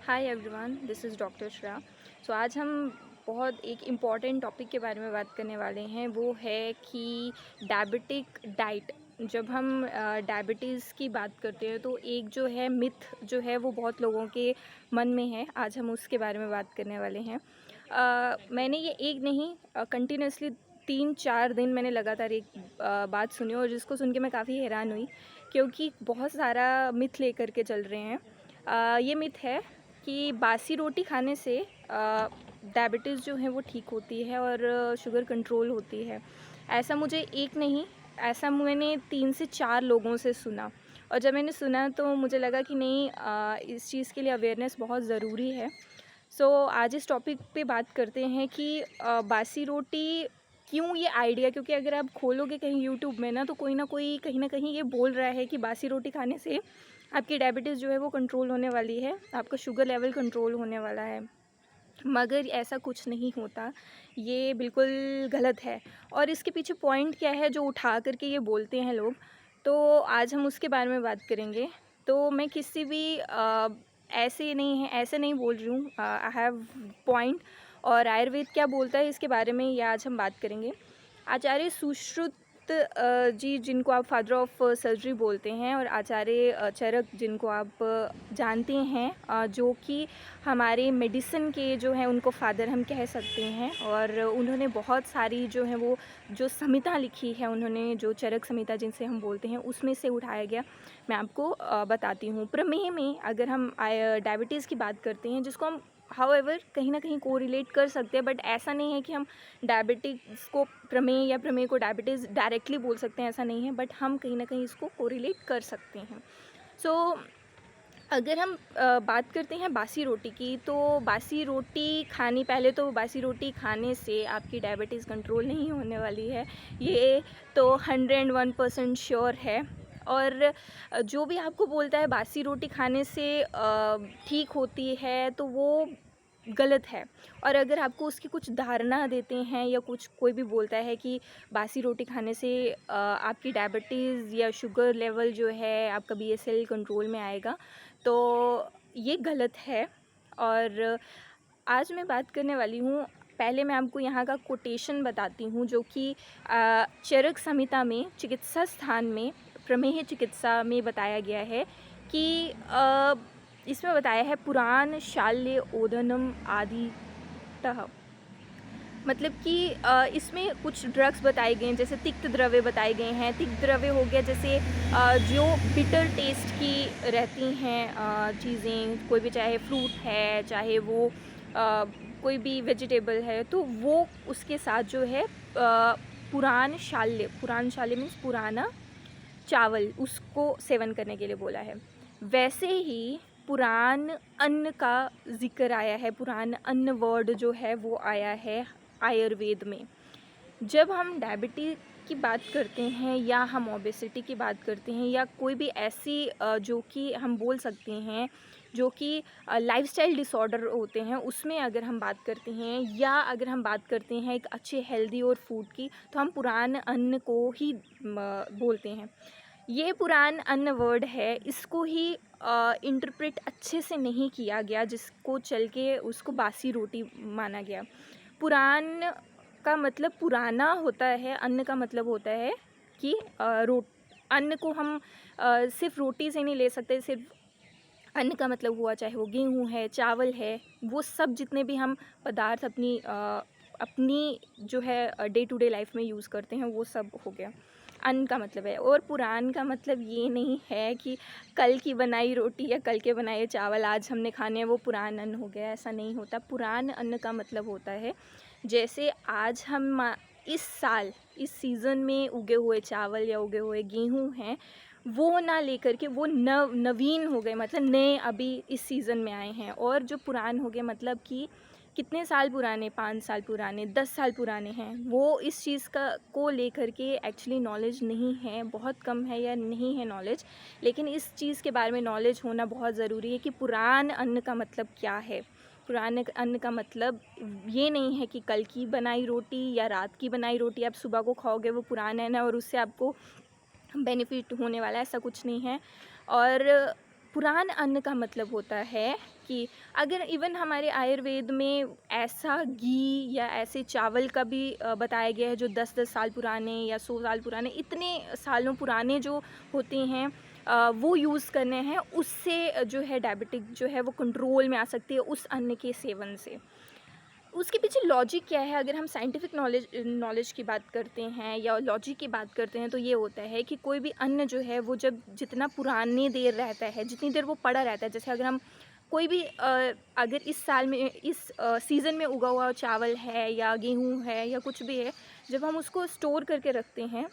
Hi everyone, this is doctor Shreya. So आज हम बहुत एक इम्पॉर्टेंट टॉपिक के बारे में बात करने वाले हैं। वो है कि डायबिटिक डाइट। जब हम डायबिटीज़ की बात करते हैं तो एक जो है मिथ जो है वो बहुत लोगों के मन में है। आज हम उसके बारे में बात करने वाले हैं। मैंने ये एक नहीं कंटिन्यूसली 3-4 दिन मैंने लगातार एक बात सुनी और जिसको सुन के मैं काफ़ी हैरान हुई, क्योंकि बहुत सारा मिथ लेकर के चल रहे हैं। ये मिथ है कि बासी रोटी खाने से डायबिटीज़ जो है वो ठीक होती है और शुगर कंट्रोल होती है। ऐसा मुझे एक नहीं, ऐसा मैंने 3 से 4 लोगों से सुना। और जब मैंने सुना तो मुझे लगा कि नहीं, इस चीज़ के लिए अवेयरनेस बहुत ज़रूरी है। सो आज इस टॉपिक पे बात करते हैं कि बासी रोटी क्यों ये आइडिया, क्योंकि अगर आप खोलोगे कहीं यूट्यूब में ना तो कोई ना कोई कहीं ना कहीं ये बोल रहा है कि बासी रोटी खाने से आपकी डायबिटीज़ जो है वो कंट्रोल होने वाली है, आपका शुगर लेवल कंट्रोल होने वाला है। मगर ऐसा कुछ नहीं होता, ये बिल्कुल गलत है। और इसके पीछे पॉइंट क्या है जो उठा करके ये बोलते हैं लोग, तो आज हम उसके बारे में बात करेंगे। तो मैं किसी भी ऐसे नहीं बोल रही हूँ। I have point. और आयुर्वेद क्या बोलता है इसके बारे में ये आज हम बात करेंगे। आचार्य सुश्रुत जी, जिनको आप फादर ऑफ सर्जरी बोलते हैं, और आचार्य चरक, जिनको आप जानते हैं, जो कि हमारे मेडिसिन के जो हैं उनको फादर हम कह सकते हैं। और उन्होंने बहुत सारी जो है वो जो संहिता लिखी है, उन्होंने जो चरक संहिता जिनसे हम बोलते हैं उसमें से उठाया गया। मैं आपको बताती हूँ। प्रमेह में अगर हम डायबिटीज़ की बात करते हैं, जिसको हम हाउएवर कहीं ना कहीं कोरिलेट कर सकते हैं, बट ऐसा नहीं है कि हम डायबिटीज़ को प्रमेह या प्रमेह को डायबिटीज़ डायरेक्टली बोल सकते हैं, ऐसा नहीं है, बट हम कहीं ना कहीं इसको कोरिलेट कर सकते हैं। सो अगर हम बात करते हैं बासी रोटी की, तो बासी रोटी खानी, पहले तो बासी रोटी खाने से आपकी डायबिटीज़ कंट्रोल नहीं होने वाली है, ये तो 101% श्योर है। और जो भी आपको बोलता है बासी रोटी खाने से ठीक होती है, तो वो गलत है। और अगर आपको उसकी कुछ धारणा देते हैं या कुछ कोई भी बोलता है कि बासी रोटी खाने से आपकी डायबिटीज़ या शुगर लेवल जो है आपका BSL कंट्रोल में आएगा, तो ये गलत है। और आज मैं बात करने वाली हूँ, पहले मैं आपको यहाँ का कोटेशन बताती हूँ, जो कि चरक संहिता में चिकित्सा स्थान में प्रमेह चिकित्सा में बताया गया है कि इसमें बताया है पुराण शाल्य ओदनम आदि तः। मतलब कि इसमें कुछ ड्रग्स बताए गए हैं, जैसे तिक्त द्रव्य बताए गए हैं। तिक्त द्रव्य हो गया जैसे जो बिटर टेस्ट की रहती हैं चीज़ें, कोई भी, चाहे फ्रूट है, चाहे वो कोई भी वेजिटेबल है, तो वो उसके साथ जो है पुराण शाल्य मीन्स पुराना चावल, उसको सेवन करने के लिए बोला है। वैसे ही पुराण अन्न का जिक्र आया है, पुराण अन्न वर्ड जो है वो आया है आयुर्वेद में। जब हम डायबिटीज़ की बात करते हैं या हम ओबेसिटी की बात करते हैं या कोई भी ऐसी जो कि हम बोल सकते हैं जो कि लाइफस्टाइल डिसऑर्डर होते हैं, उसमें अगर हम बात करते हैं या अगर हम बात करते हैं एक अच्छे हेल्दी और फूड की, तो हम पुराण अन्न को ही बोलते हैं। ये पुराण अन्न वर्ड है, इसको ही इंटरप्रेट अच्छे से नहीं किया गया, जिसको चल के उसको बासी रोटी माना गया। पुराण का मतलब पुराना होता है, अन्न का मतलब होता है कि अन्न को हम सिर्फ रोटी से नहीं ले सकते। सिर्फ अन्न का मतलब हुआ चाहे वो गेहूँ है, चावल है, वो सब जितने भी हम पदार्थ अपनी जो है डे टू डे लाइफ में यूज़ करते हैं, वो सब हो गया अन्न का मतलब है। और पुराण का मतलब ये नहीं है कि कल की बनाई रोटी या कल के बनाए चावल आज हमने खाने हैं वो पुरान अन्न हो गया, ऐसा नहीं होता। पुरान अन्न का मतलब होता है जैसे आज हम इस साल इस सीज़न में उगे हुए चावल या उगे हुए गेहूँ हैं, वो ना लेकर के वो नवीन हो गए, मतलब नए अभी इस सीज़न में आए हैं। और जो पुरान हो गए मतलब कि कितने साल पुराने, 5 साल पुराने, 10 साल पुराने हैं, वो इस चीज़ का को लेकर के एक्चुअली नॉलेज नहीं है, बहुत कम है या नहीं है नॉलेज। लेकिन इस चीज़ के बारे में नॉलेज होना बहुत ज़रूरी है कि पुरान अन्न का मतलब क्या है। पुराने अन्न का मतलब ये नहीं है कि कल की बनाई रोटी या रात की बनाई रोटी आप सुबह को खाओगे वो पुराना है ना और उससे आपको बेनिफिट होने वाला है, ऐसा कुछ नहीं है। और पुरान अन्न का मतलब होता है कि अगर इवन हमारे आयुर्वेद में ऐसा घी या ऐसे चावल का भी बताया गया है जो 10-10 साल पुराने या 100 साल पुराने, इतने सालों पुराने जो होते हैं वो यूज़ करने हैं, उससे जो है डायबिटिक जो है वो कंट्रोल में आ सकती है उस अन्न के सेवन से। उसके पीछे लॉजिक क्या है? अगर हम साइंटिफिक नॉलेज की बात करते हैं या लॉजिक की बात करते हैं, तो ये होता है कि कोई भी अन्न जो है वो जब जितना पुरानी देर रहता है, जितनी देर वो पड़ा रहता है, जैसे अगर हम कोई भी अगर इस साल में इस सीज़न में उगा हुआ चावल है या गेहूँ है या कुछ भी है, जब हम उसको स्टोर करके रखते हैं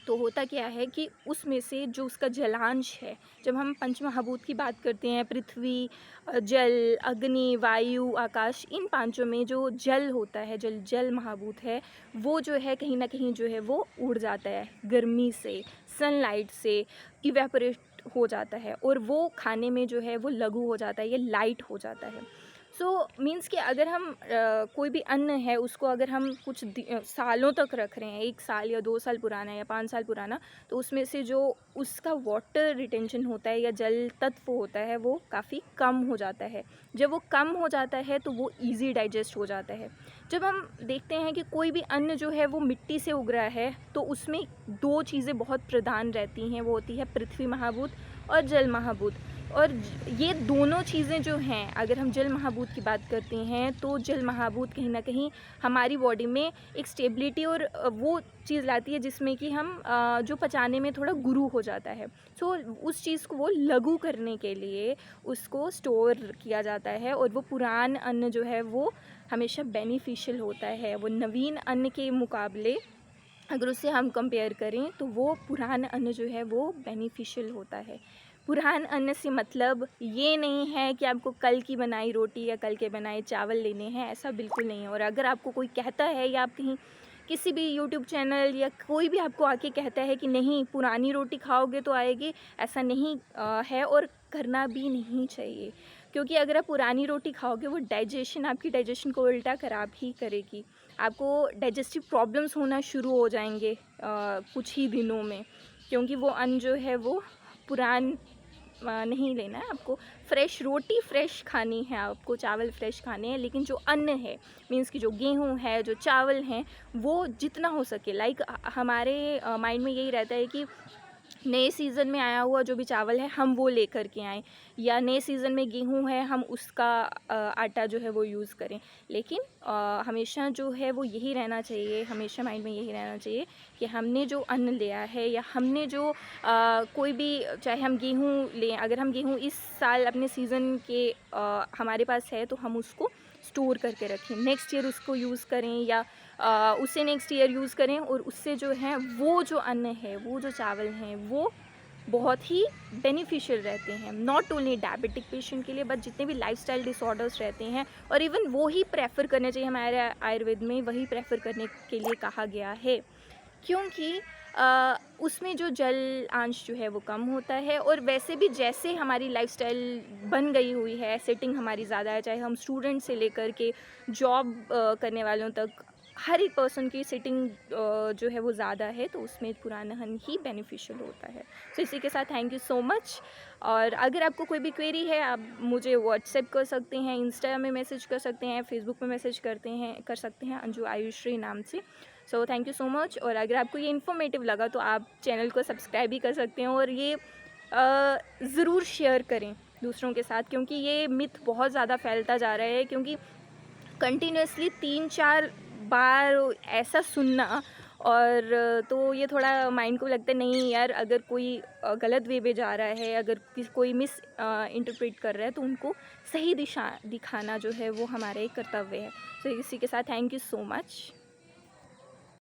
तो होता क्या है कि उसमें से जो उसका जलांश है, जब हम पंचमहाभूत की बात करते हैं, पृथ्वी, जल, अग्नि, वायु, आकाश, इन पांचों में जो जल होता है, जल जल महाभूत है, वो जो है कहीं ना कहीं जो है वो उड़ जाता है गर्मी से, सनलाइट से इवेपोरेट हो जाता है, और वो खाने में जो है वो लघु हो जाता है, ये लाइट हो जाता है। सो मीन्स कि अगर हम कोई भी अन्न है उसको अगर हम कुछ सालों तक रख रहे हैं, 1 साल या 2 साल पुराना या 5 साल पुराना, तो उसमें से जो उसका वाटर रिटेंशन होता है या जल तत्व होता है वो काफ़ी कम हो जाता है। जब वो कम हो जाता है तो वो ईज़ी डाइजेस्ट हो जाता है। जब हम देखते हैं कि कोई भी अन्न जो है वो मिट्टी से उग रहा है, तो उसमें 2 चीज़ें बहुत प्रधान रहती हैं, वो होती है पृथ्वी महाभूत और जल महाभूत। और ये दोनों चीज़ें जो हैं, अगर हम जल महाभूत की बात करते हैं तो जल महाभूत कहीं ना कहीं हमारी बॉडी में एक स्टेबिलिटी और वो चीज़ लाती है जिसमें कि हम जो पचाने में थोड़ा गुरु हो जाता है। सो उस चीज़ को वो लघु करने के लिए उसको स्टोर किया जाता है, और वो पुरान अन्न जो है वो हमेशा बेनिफिशियल होता है। वो नवीन अन्न के मुकाबले अगर उसे हम कंपेयर करें तो वो पुरान अन्न जो है वो बेनिफिशियल होता है। पुरान अन्न से मतलब ये नहीं है कि आपको कल की बनाई रोटी या कल के बनाए चावल लेने हैं, ऐसा बिल्कुल नहीं है। और अगर आपको कोई कहता है या आप कहीं किसी भी यूट्यूब चैनल या कोई भी आपको आके कहता है कि नहीं पुरानी रोटी खाओगे तो आएगी, ऐसा नहीं है, और करना भी नहीं चाहिए। क्योंकि अगर आप पुरानी रोटी खाओगे वो आपकी डाइजेशन को उल्टा ख़राब ही करेगी। आपको डाइजेस्टिव प्रॉब्लम्स होना शुरू हो जाएंगे कुछ ही दिनों में, क्योंकि वो अन्न जो है वो पुरान नहीं लेना है। आपको फ्रेश रोटी फ्रेश खानी है, आपको चावल फ्रेश खाने हैं, लेकिन जो अन्न है मीन्स कि जो गेहूँ है, जो चावल हैं, वो जितना हो सके लाइक हमारे माइंड में यही रहता है कि नए सीज़न में आया हुआ जो भी चावल है हम वो लेकर के आएँ, या नए सीज़न में गेहूँ है हम उसका आटा जो है वो यूज़ करें। लेकिन हमेशा जो है वो यही रहना चाहिए, हमेशा माइंड में यही रहना चाहिए कि हमने जो अन्न लिया है या हमने जो कोई भी, चाहे हम गेहूँ लें, अगर हम गेहूँ इस साल अपने सीज़न के हमारे पास है तो हम उसको स्टोर करके रखें, नेक्स्ट ईयर उसको यूज़ करें, या उसे नेक्स्ट ईयर यूज़ करें, और उससे जो है वो जो अन्न है, वो जो चावल हैं, वो बहुत ही बेनिफिशियल रहते हैं, नॉट ओनली डायबिटिक पेशेंट के लिए बट जितने भी लाइफस्टाइल डिसऑर्डर्स रहते हैं। और इवन वो ही प्रेफर करने चाहिए, हमारे आयुर्वेद में वही प्रेफर करने के लिए कहा गया है, क्योंकि उसमें जो जल अंश जो है वो कम होता है। और वैसे भी जैसे हमारी लाइफस्टाइल बन गई हुई है, सेटिंग हमारी ज़्यादा है, चाहे हम स्टूडेंट से लेकर के जॉब करने वालों तक, हर एक पर्सन की सेटिंग जो है वो ज़्यादा है, तो उसमें पुराना अन्न ही बेनिफिशियल होता है। तो इसी के साथ थैंक यू सो मच। और अगर आपको कोई भी क्वेरी है आप मुझे व्हाट्सएप कर सकते हैं, इंस्टा में मैसेज कर सकते हैं, फेसबुक पे मैसेज कर सकते हैं अंजू आयुश्री नाम से। So thank you so much. और अगर आपको ये इन्फॉर्मेटिव लगा तो आप चैनल को सब्सक्राइब भी कर सकते हैं, और ये ज़रूर शेयर करें दूसरों के साथ, क्योंकि ये मिथ बहुत ज़्यादा फैलता जा रहा है। क्योंकि कंटिन्यूसली 3-4 बार ऐसा सुनना, और तो ये थोड़ा माइंड को लगता है नहीं यार, अगर कोई गलत वे में जा रहा है, अगर कोई मिस इंटरप्रेट कर रहा है, तो उनको सही दिशा दिखाना जो है वो हमारा एक कर्तव्य है। तो इसी के साथ थैंक यू सो मच।